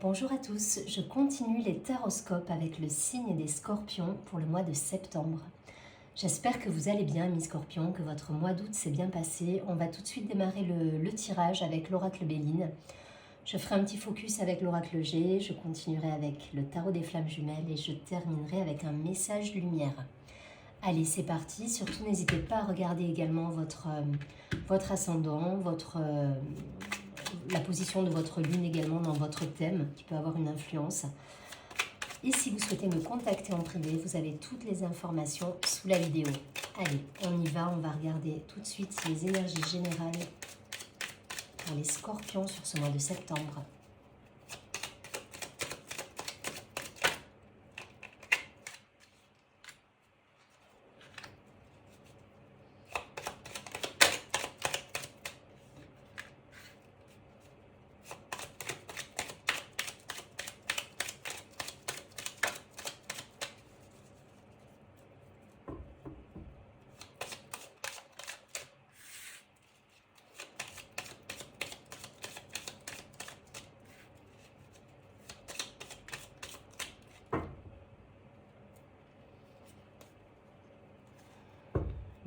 Bonjour à tous, je continue les taroscopes avec le signe des scorpions pour le mois de septembre. J'espère que vous allez bien, mes scorpions, que votre mois d'août s'est bien passé. On va tout de suite démarrer le tirage avec l'oracle Béline. Je ferai un petit focus avec l'oracle G, je continuerai avec le tarot des flammes jumelles et je terminerai avec un message lumière. Allez, c'est parti. Surtout, n'hésitez pas à regarder également votre ascendant, la position de votre lune également dans votre thème, qui peut avoir une influence. Et si vous souhaitez me contacter en privé, vous avez toutes les informations sous la vidéo. Allez, on y va, on va regarder tout de suite les énergies générales pour les scorpions sur ce mois de septembre.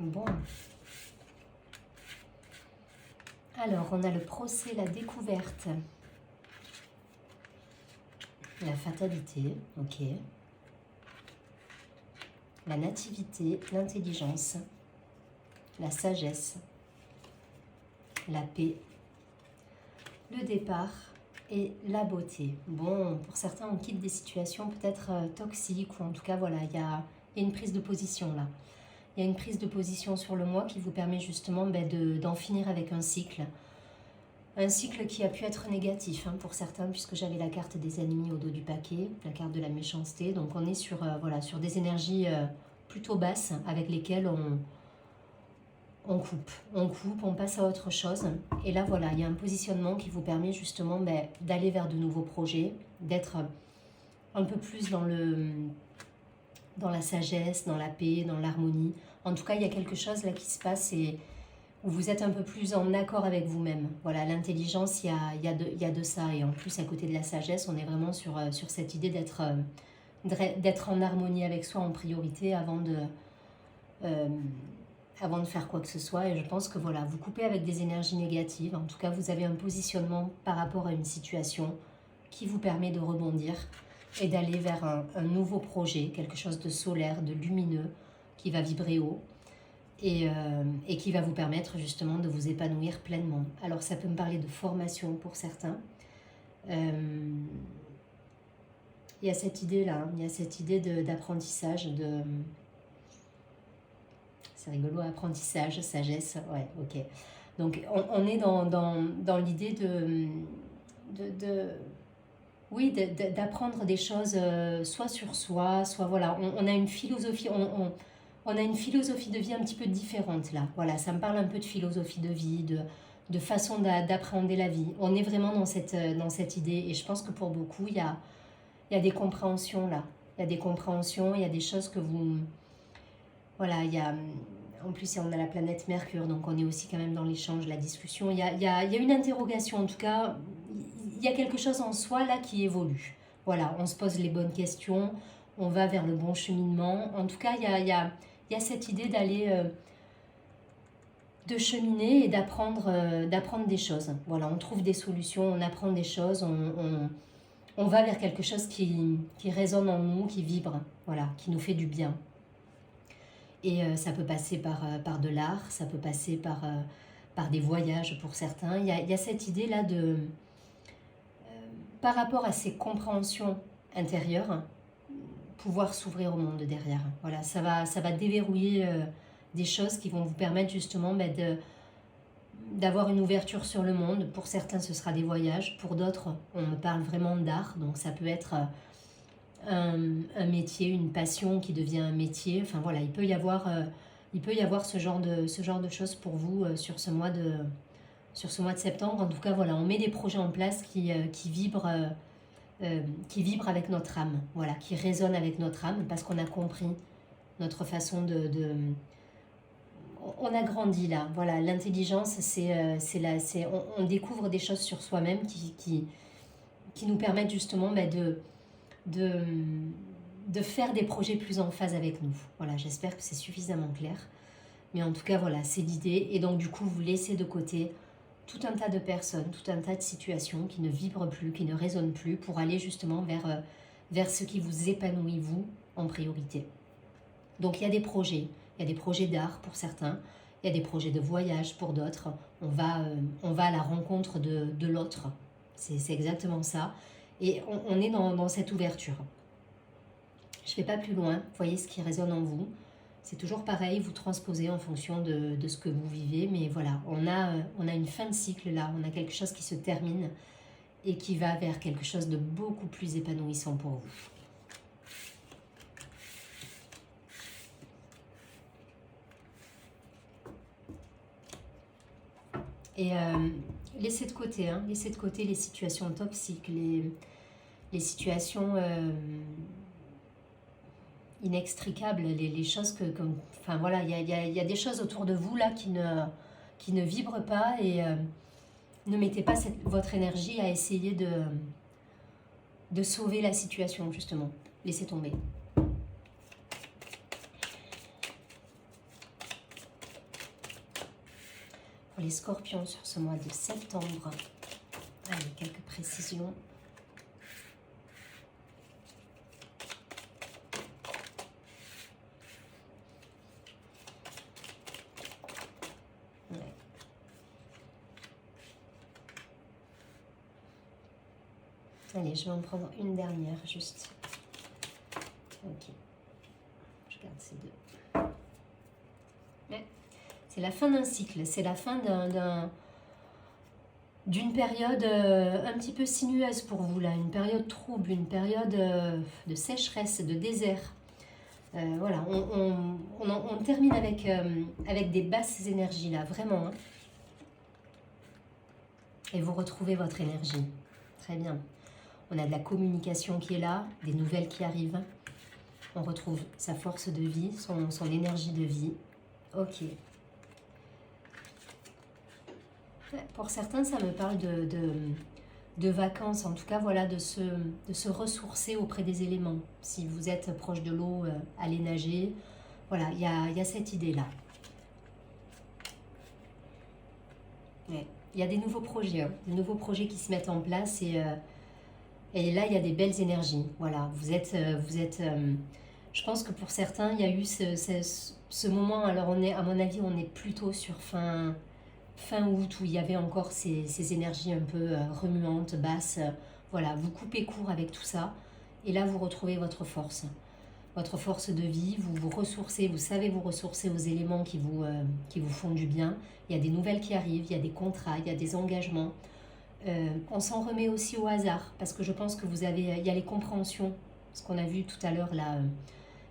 Bon. Alors, on a le procès, la découverte, la fatalité, ok. La nativité, l'intelligence, la sagesse, la paix, le départ et la beauté. Bon, pour certains, on quitte des situations peut-être toxiques ou en tout cas, voilà, il y a une prise de position là. Il y a une prise de position sur le mois qui vous permet justement d'en finir avec un cycle. Un cycle qui a pu être négatif pour certains, puisque j'avais la carte des ennemis au dos du paquet, la carte de la méchanceté. Donc on est sur, voilà, sur des énergies plutôt basses avec lesquelles on coupe, on passe à autre chose. Et là, voilà, il y a un positionnement qui vous permet justement d'aller vers de nouveaux projets, d'être un peu plus dans la sagesse, dans la paix, dans l'harmonie. En tout cas, il y a quelque chose là qui se passe et où vous êtes un peu plus en accord avec vous-même. Voilà, l'intelligence, il y a de ça. Et en plus, à côté de la sagesse, on est vraiment sur cette idée d'être en harmonie avec soi en priorité avant de faire quoi que ce soit. Et je pense que voilà, vous coupez avec des énergies négatives. En tout cas, vous avez un positionnement par rapport à une situation qui vous permet de rebondir et d'aller vers un nouveau projet, quelque chose de solaire, de lumineux, qui va vibrer haut et qui va vous permettre justement de vous épanouir pleinement. Alors ça peut me parler de formation pour certains. Il y a cette idée-là, il y a cette idée d'apprentissage, c'est rigolo, apprentissage, sagesse, ouais, ok. Donc on est dans l'idée oui, d'apprendre des choses soit sur soi, soit voilà, on a une philosophie, on a une philosophie de vie un petit peu différente là. Voilà, ça me parle un peu de philosophie de vie, de façon d'appréhender la vie. On est vraiment dans cette idée et je pense que pour beaucoup, il y a des compréhensions là. Il y a des compréhensions, il y a des choses que vous... Voilà, il y a... En plus, on a la planète Mercure, donc on est aussi quand même dans l'échange, la discussion. Il y a une interrogation, en tout cas, il y a quelque chose en soi là qui évolue. Voilà, on se pose les bonnes questions, on va vers le bon cheminement. En tout cas, il y a cette idée d'aller, de cheminer et d'apprendre des choses. Voilà, on trouve des solutions, on apprend des choses, on va vers quelque chose qui résonne en nous, qui vibre, voilà, qui nous fait du bien. Et ça peut passer par de l'art, ça peut passer par des voyages pour certains. Il y a cette idée-là par rapport à ces compréhensions intérieures, pouvoir s'ouvrir au monde derrière. Voilà, ça va déverrouiller des choses qui vont vous permettre justement d'avoir une ouverture sur le monde. Pour certains, ce sera des voyages. Pour d'autres, on me parle vraiment d'art. Donc ça peut être un métier, une passion qui devient un métier. Enfin voilà, il peut y avoir ce genre de choses pour vous sur ce mois de septembre. En tout cas, voilà, on met des projets en place qui vibrent avec notre âme, voilà, qui résonnent avec notre âme parce qu'on a compris notre façon on a grandi là, voilà, l'intelligence, on découvre des choses sur soi-même qui nous permettent justement de faire des projets plus en phase avec nous. Voilà, j'espère que c'est suffisamment clair. Mais en tout cas, voilà, c'est l'idée. Et donc, du coup, vous laissez de côté tout un tas de personnes, tout un tas de situations qui ne vibrent plus, qui ne résonnent plus, pour aller justement vers ce qui vous épanouit, vous, en priorité. Donc, il y a des projets d'art pour certains, il y a des projets de voyage pour d'autres. On va à la rencontre de l'autre. C'est exactement ça. Et on est dans cette ouverture. Je ne vais pas plus loin. Voyez ce qui résonne en vous. C'est toujours pareil, vous transposez en fonction de ce que vous vivez. Mais voilà, on a une fin de cycle là. On a quelque chose qui se termine et qui va vers quelque chose de beaucoup plus épanouissant pour vous. Et laissez de côté les situations toxiques, les situations inextricables, les choses enfin voilà, il y a des choses autour de vous là qui ne vibrent pas, et ne mettez pas votre énergie à essayer de sauver la situation, justement. Laissez tomber. Pour les scorpions sur ce mois de septembre, allez, quelques précisions. Ouais. Allez, je vais en prendre une dernière, juste. Ok. Je garde ces deux. Ouais. C'est la fin d'un cycle, c'est la fin d'une période un petit peu sinueuse pour vous, là, une période trouble, une période de sécheresse, de désert. Voilà, on termine avec des basses énergies, là, vraiment. Hein. Et vous retrouvez votre énergie. Très bien. On a de la communication qui est là, des nouvelles qui arrivent. On retrouve sa force de vie, son énergie de vie. Ok. Pour certains, ça me parle de vacances, en tout cas, voilà, de se ressourcer auprès des éléments. Si vous êtes proche de l'eau, allez nager. Voilà, il y a cette idée-là. Ouais. Il y a des nouveaux projets, des nouveaux projets qui se mettent en place, et là, il y a des belles énergies. Voilà, vous êtes je pense que pour certains, il y a eu ce moment, alors à mon avis, on est plutôt sur fin août, où il y avait encore ces énergies un peu remuantes, basses. Voilà, vous coupez court avec tout ça, et là, vous retrouvez votre force de vie, vous vous ressourcez, vous savez vous ressourcer aux éléments qui vous font du bien. Il y a des nouvelles qui arrivent, il y a des contrats, il y a des engagements. On s'en remet aussi au hasard, parce que je pense que il y a les compréhensions, ce qu'on a vu tout à l'heure là,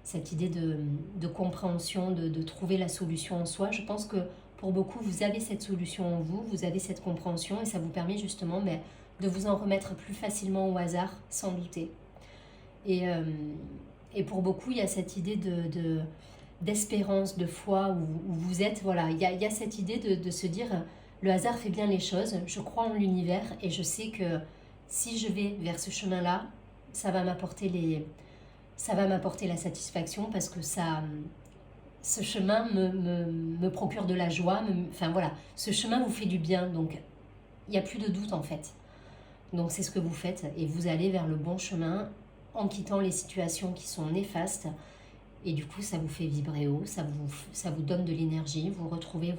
cette idée de compréhension, de trouver la solution en soi. Je pense que pour beaucoup, vous avez cette solution en vous, vous avez cette compréhension, et ça vous permet justement de vous en remettre plus facilement au hasard, sans douter. Et pour beaucoup, il y a cette idée d'espérance, de foi, où vous êtes, voilà, il y a cette idée de se dire, le hasard fait bien les choses, je crois en l'univers, et je sais que si je vais vers ce chemin-là, ça va m'apporter la satisfaction, parce que ce chemin me procure de la joie, enfin voilà, ce chemin vous fait du bien, donc il n'y a plus de doute en fait. Donc c'est ce que vous faites, et vous allez vers le bon chemin en quittant les situations qui sont néfastes, et du coup ça vous fait vibrer haut, ça vous donne de l'énergie, vous retrouvez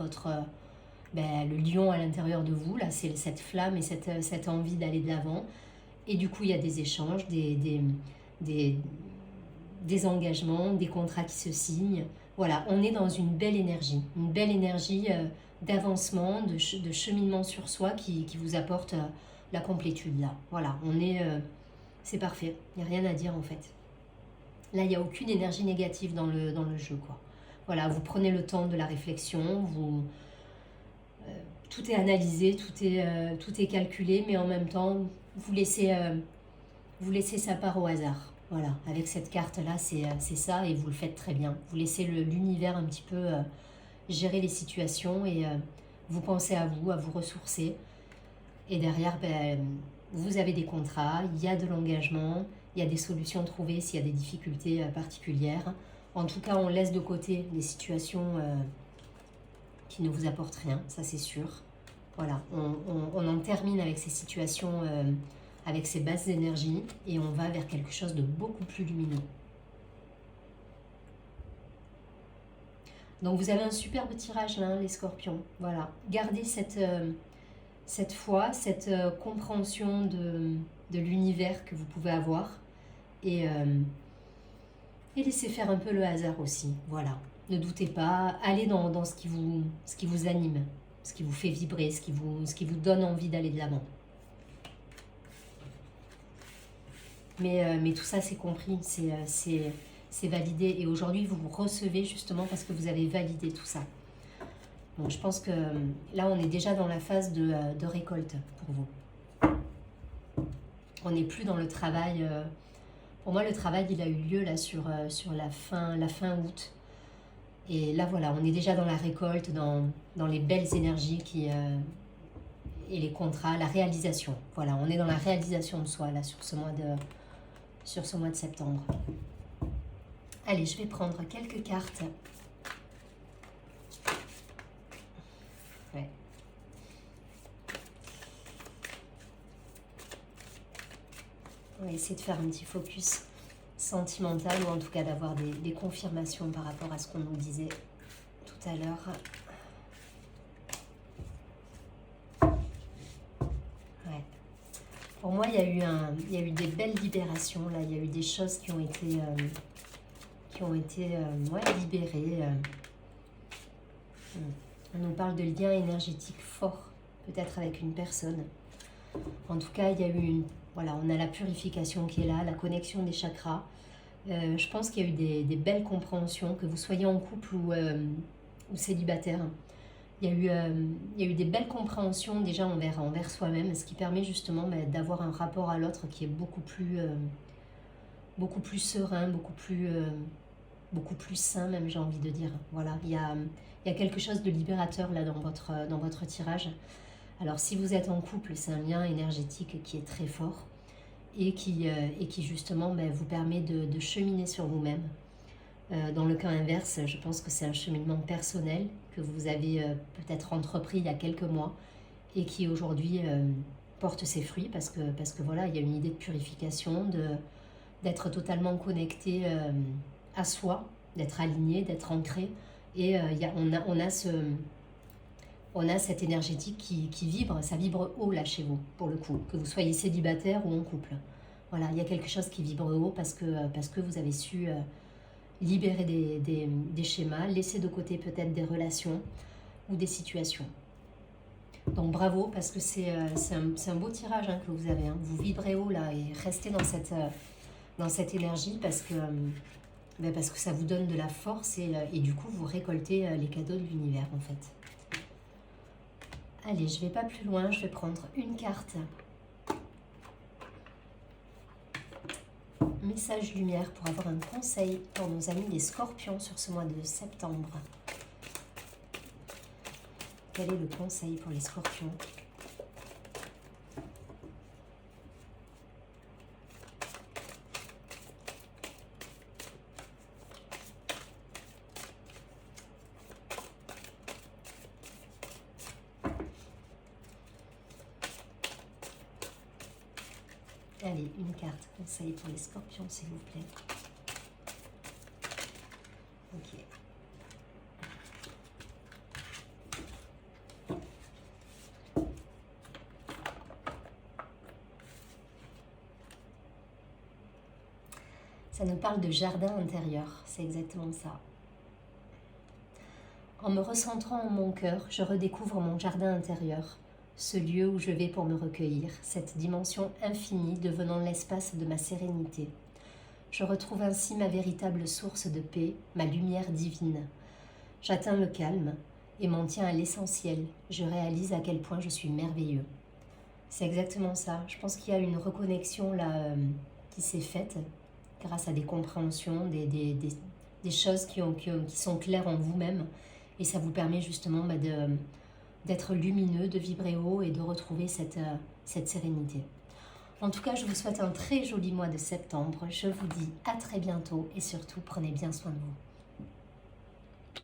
le lion à l'intérieur de vous, là c'est cette flamme et cette envie d'aller de l'avant, et du coup il y a des échanges, des engagements, des contrats qui se signent. Voilà, on est dans une belle énergie d'avancement, de cheminement sur soi qui vous apporte la complétude là. Voilà, c'est parfait, il n'y a rien à dire en fait. Là, il n'y a aucune énergie négative dans le jeu, quoi. Voilà, vous prenez le temps de la réflexion, tout est analysé, tout est calculé, mais en même temps, vous laissez sa part au hasard. Voilà, avec cette carte-là, c'est ça, et vous le faites très bien. Vous laissez l'univers un petit peu gérer les situations, et vous pensez à vous ressourcer. Et derrière, vous avez des contrats, il y a de l'engagement, il y a des solutions trouvées s'il y a des difficultés particulières. En tout cas, on laisse de côté les situations qui ne vous apportent rien, ça c'est sûr. Voilà, on en termine avec ces situations, avec ces basses énergies, et on va vers quelque chose de beaucoup plus lumineux. Donc vous avez un superbe tirage là, les scorpions. Voilà, gardez cette foi, cette compréhension de l'univers que vous pouvez avoir, et laissez faire un peu le hasard aussi. Voilà, ne doutez pas, allez dans ce qui vous anime, ce qui vous fait vibrer, ce qui vous donne envie d'aller de l'avant. Mais tout ça, c'est compris, c'est validé. Et aujourd'hui, vous recevez justement parce que vous avez validé tout ça. Donc, je pense que là, on est déjà dans la phase de récolte pour vous. On n'est plus dans le travail. Pour moi, le travail, il a eu lieu là sur la fin août. Et là, voilà, on est déjà dans la récolte, dans les belles énergies et les contrats, la réalisation. Voilà, on est dans la réalisation de soi là sur ce mois de septembre. Allez, je vais prendre quelques cartes. Ouais. On va essayer de faire un petit focus sentimental, ou en tout cas d'avoir des confirmations par rapport à ce qu'on nous disait tout à l'heure. Ouais. Pour moi, il y a eu des belles libérations, là. Il y a eu des choses qui ont été libérées. On nous parle de liens énergétiques forts, peut-être avec une personne. En tout cas, il y a eu voilà, on a la purification qui est là, la connexion des chakras. Je pense qu'il y a eu des belles compréhensions, que vous soyez en couple ou célibataire. Il y a eu des belles compréhensions déjà envers soi-même, ce qui permet justement d'avoir un rapport à l'autre qui est beaucoup plus serein, beaucoup plus sain même, j'ai envie de dire. Voilà, il y a quelque chose de libérateur là dans votre tirage. Alors si vous êtes en couple, c'est un lien énergétique qui est très fort et qui justement vous permet de cheminer sur vous-même. Dans le cas inverse, je pense que c'est un cheminement personnel que vous avez peut-être entrepris il y a quelques mois et qui aujourd'hui porte ses fruits parce que voilà, il y a une idée de purification, d'être totalement connecté à soi, d'être aligné, d'être ancré, et on a cette énergétique qui vibre, ça vibre haut là chez vous, pour le coup, que vous soyez célibataire ou en couple. Voilà, il y a quelque chose qui vibre haut parce que vous avez su libérer des schémas, laisser de côté peut-être des relations ou des situations. Donc bravo, parce que c'est un beau tirage que vous avez. Vous vibrez haut là et restez dans cette énergie parce que ça vous donne de la force et du coup vous récoltez les cadeaux de l'univers en fait. Allez, je ne vais pas plus loin, je vais prendre une carte. Message lumière pour avoir un conseil pour nos amis les scorpions sur ce mois de septembre. Quel est le conseil pour les scorpions ? Allez, une carte conseil pour les scorpions, s'il vous plaît. Ok. Ça nous parle de jardin intérieur, c'est exactement ça. En me recentrant en mon cœur, je redécouvre mon jardin intérieur, ce lieu où je vais pour me recueillir, cette dimension infinie devenant l'espace de ma sérénité. Je retrouve ainsi ma véritable source de paix, ma lumière divine. J'atteins le calme et m'en tiens à l'essentiel. Je réalise à quel point je suis merveilleux. C'est exactement ça. Je pense qu'il y a une reconnexion là qui s'est faite grâce à des compréhensions, des choses qui sont claires en vous-même. Et ça vous permet justement d'être lumineux, de vibrer haut et de retrouver cette sérénité. En tout cas, je vous souhaite un très joli mois de septembre. Je vous dis à très bientôt et surtout, prenez bien soin de vous.